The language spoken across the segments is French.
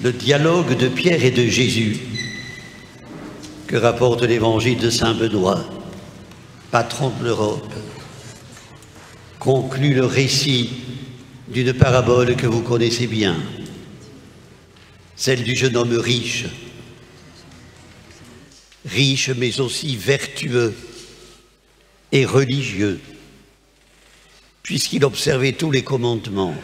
Le dialogue de Pierre et de Jésus que rapporte l'évangile de saint Benoît, patron de l'Europe, conclut le récit d'une parabole que vous connaissez bien, celle du jeune homme riche, mais aussi vertueux et religieux, puisqu'il observait tous les commandements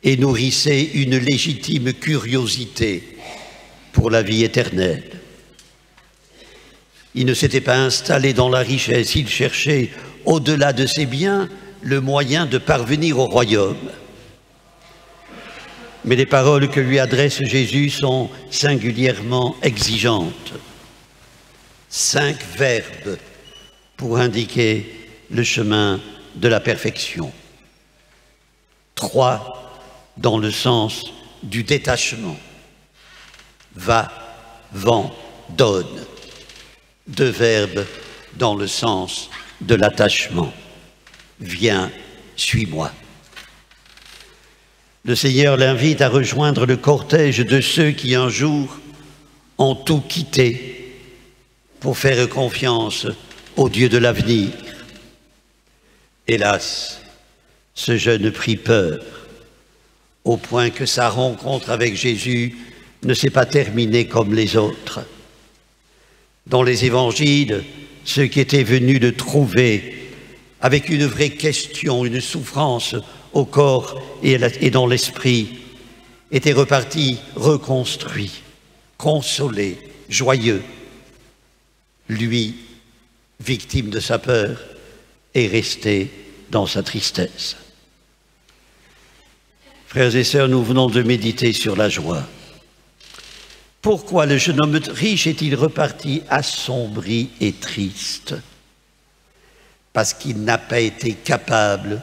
et nourrissait une légitime curiosité pour la vie éternelle. Il ne s'était pas installé dans la richesse, il cherchait, au-delà de ses biens, le moyen de parvenir au royaume. Mais les paroles que lui adresse Jésus sont singulièrement exigeantes. 5 verbes pour indiquer le chemin de la perfection. 3 dans le sens du détachement. Va, vends, donne. 2 verbes dans le sens de l'attachement. Viens, suis-moi. Le Seigneur l'invite à rejoindre le cortège de ceux qui un jour ont tout quitté pour faire confiance au Dieu de l'avenir. Hélas, ce jeune prit peur, au point que sa rencontre avec Jésus ne s'est pas terminée comme les autres. Dans les évangiles, ceux qui étaient venus le trouver avec une vraie question, une souffrance au corps et dans l'esprit, étaient repartis reconstruits, consolés, joyeux. Lui, victime de sa peur, est resté dans sa tristesse. Frères et sœurs, nous venons de méditer sur la joie. Pourquoi le jeune homme riche est-il reparti assombri et triste? Parce qu'il n'a pas été capable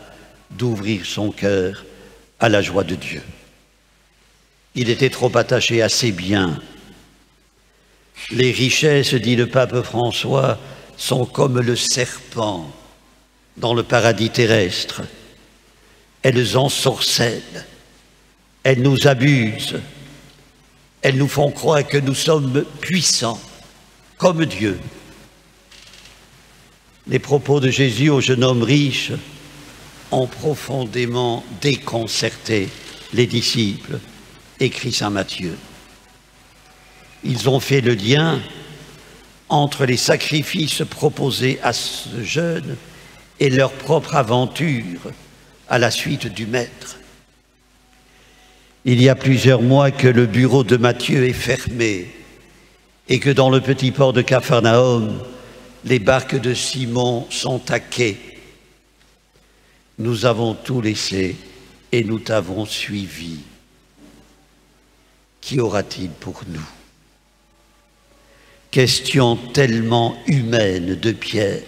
d'ouvrir son cœur à la joie de Dieu. Il était trop attaché à ses biens. Les richesses, dit le pape François, sont comme le serpent dans le paradis terrestre. Elles ensorcellent, elles nous abusent, elles nous font croire que nous sommes puissants, comme Dieu. Les propos de Jésus au jeune homme riche ont profondément déconcerté les disciples, écrit saint Matthieu. Ils ont fait le lien entre les sacrifices proposés à ce jeune et leur propre aventure à la suite du Maître. Il y a plusieurs mois que le bureau de Matthieu est fermé et que dans le petit port de Capharnaüm, les barques de Simon sont à quai. Nous avons tout laissé et nous t'avons suivi. Qu'y aura-t-il pour nous? Question tellement humaine de Pierre,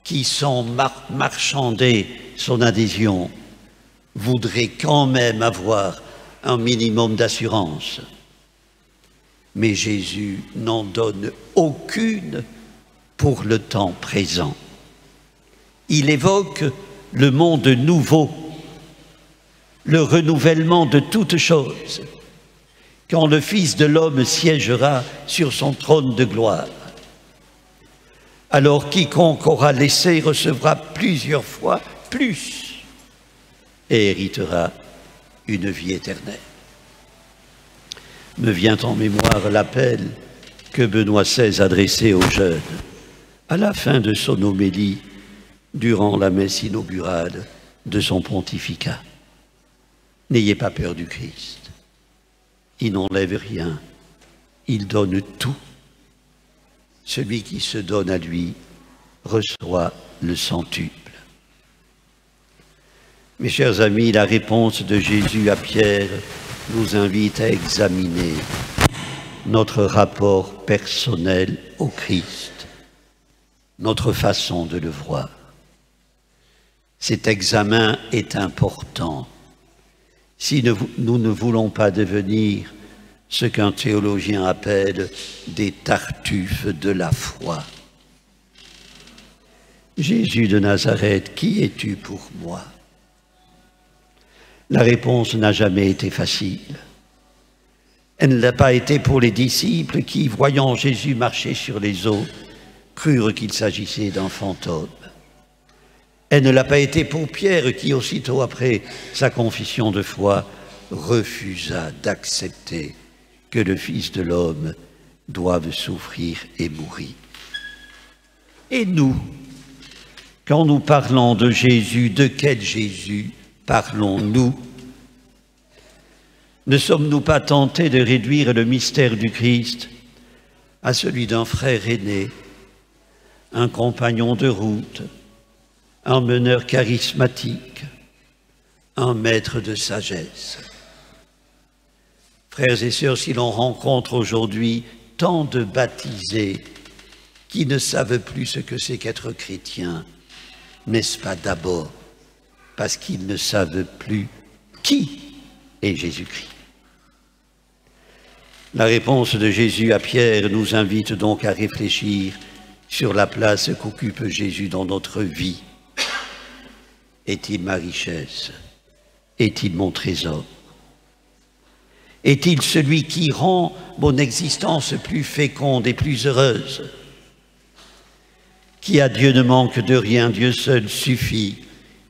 qui sans marchander son adhésion, voudrait quand même avoir un minimum d'assurance. Mais Jésus n'en donne aucune pour le temps présent. Il évoque le monde nouveau, le renouvellement de toutes choses, quand le Fils de l'homme siégera sur son trône de gloire. Alors quiconque aura laissé recevra plusieurs fois plus et héritera une vie éternelle. Me vient en mémoire l'appel que Benoît XVI adressait aux jeunes à la fin de son homélie durant la messe inaugurale de son pontificat. N'ayez pas peur du Christ. Il n'enlève rien, il donne tout. Celui qui se donne à lui reçoit le centuple. Mes chers amis, la réponse de Jésus à Pierre nous invite à examiner notre rapport personnel au Christ, notre façon de le voir. Cet examen est important si nous ne voulons pas devenir ce qu'un théologien appelle des tartuffes de la foi. Jésus de Nazareth, qui es-tu pour moi? La réponse n'a jamais été facile. Elle ne l'a pas été pour les disciples qui, voyant Jésus marcher sur les eaux, crurent qu'il s'agissait d'un fantôme. Elle ne l'a pas été pour Pierre qui, aussitôt après sa confession de foi, refusa d'accepter que le Fils de l'homme doive souffrir et mourir. Et nous, quand nous parlons de Jésus, de quel Jésus parlons-nous? Ne sommes-nous pas tentés de réduire le mystère du Christ à celui d'un frère aîné, un compagnon de route, un meneur charismatique, un maître de sagesse? Frères et sœurs, si l'on rencontre aujourd'hui tant de baptisés qui ne savent plus ce que c'est qu'être chrétien, n'est-ce pas d'abord parce qu'ils ne savent plus qui est Jésus-Christ? La réponse de Jésus à Pierre nous invite donc à réfléchir sur la place qu'occupe Jésus dans notre vie. Est-il ma richesse? Est-il mon trésor? Est-il celui qui rend mon existence plus féconde et plus heureuse? Qui à Dieu ne manque de rien, Dieu seul suffit,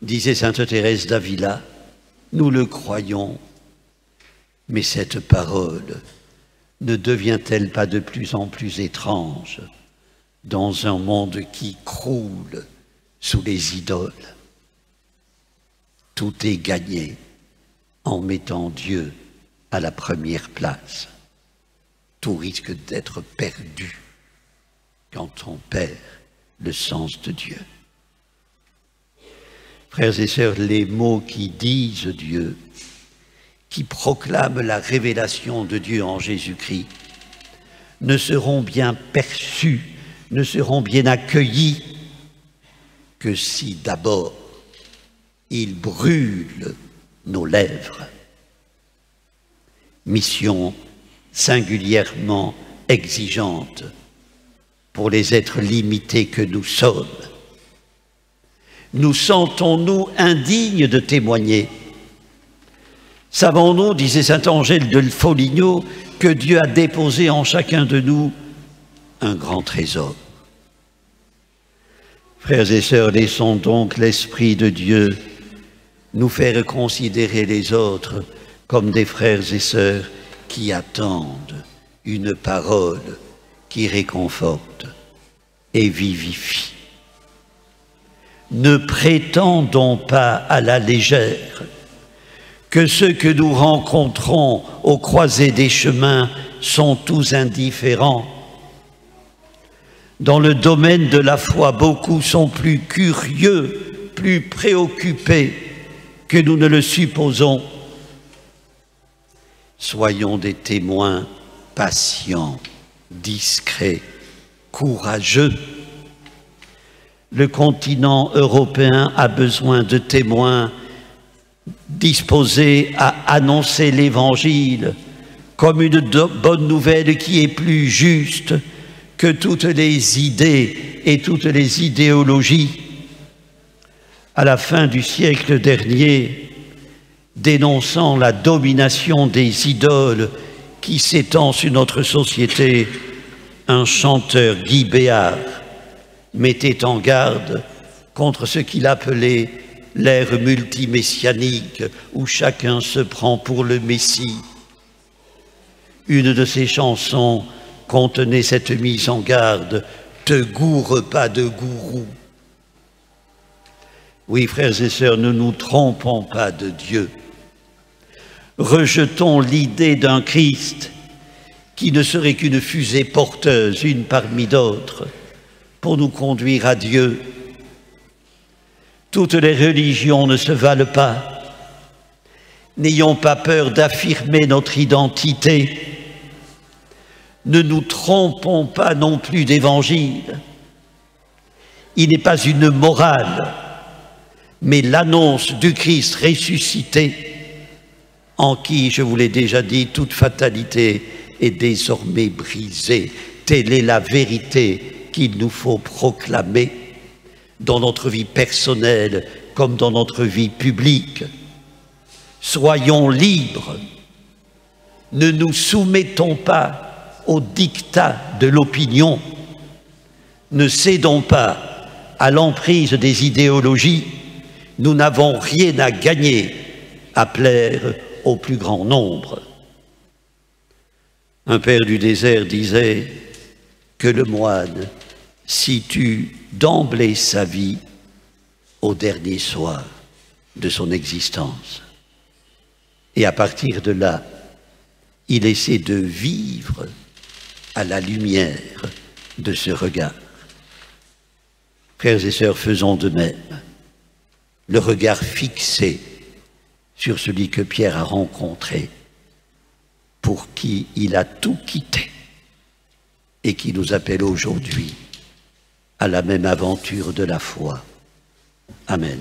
disait sainte Thérèse d'Avila. Nous le croyons, mais cette parole ne devient-elle pas de plus en plus étrange dans un monde qui croule sous les idoles? Tout est gagné en mettant Dieu à la première place. Tout risque d'être perdu quand on perd le sens de Dieu. Frères et sœurs, les mots qui disent Dieu, qui proclament la révélation de Dieu en Jésus-Christ, ne seront bien perçus, ne seront bien accueillis que si d'abord ils brûlent nos lèvres. Mission singulièrement exigeante pour les êtres limités que nous sommes. Nous sentons-nous indignes de témoigner? Savons-nous, disait saint Angèle de Foligno, que Dieu a déposé en chacun de nous un grand trésor? Frères et sœurs, laissons donc l'Esprit de Dieu nous faire considérer les autres comme des frères et sœurs qui attendent une parole qui réconforte et vivifie. Ne prétendons pas à la légère que ceux que nous rencontrons aux croisées des chemins sont tous indifférents. Dans le domaine de la foi, beaucoup sont plus curieux, plus préoccupés que nous ne le supposons. Soyons des témoins patients, discrets, courageux. Le continent européen a besoin de témoins disposés à annoncer l'Évangile comme une bonne nouvelle qui est plus juste que toutes les idées et toutes les idéologies. À la fin du siècle dernier, dénonçant la domination des idoles qui s'étend sur notre société, un chanteur, Guy Béard, mettait en garde contre ce qu'il appelait l'ère multimessianique où chacun se prend pour le Messie. Une de ses chansons contenait cette mise en garde: « Te gourre pas de gourou ». Oui, frères et sœurs, ne nous trompons pas de Dieu. Rejetons l'idée d'un Christ qui ne serait qu'une fusée porteuse, une parmi d'autres, pour nous conduire à Dieu. Toutes les religions ne se valent pas. N'ayons pas peur d'affirmer notre identité. Ne nous trompons pas non plus d'évangile. Il n'est pas une morale, mais l'annonce du Christ ressuscité, en qui, je vous l'ai déjà dit, toute fatalité est désormais brisée. Telle est la vérité qu'il nous faut proclamer dans notre vie personnelle comme dans notre vie publique. Soyons libres, ne nous soumettons pas aux dictats de l'opinion, ne cédons pas à l'emprise des idéologies, nous n'avons rien à gagner à plaire au plus grand nombre. Un père du désert disait que le moine situe d'emblée sa vie au dernier soir de son existence. Et à partir de là, il essaie de vivre à la lumière de ce regard. Frères et sœurs, faisons de même. Le regard fixé sur celui que Pierre a rencontré, pour qui il a tout quitté et qui nous appelle aujourd'hui à la même aventure de la foi. Amen.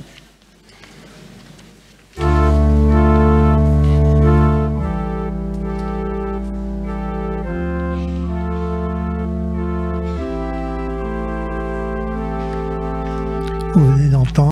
Vous venez d'entendre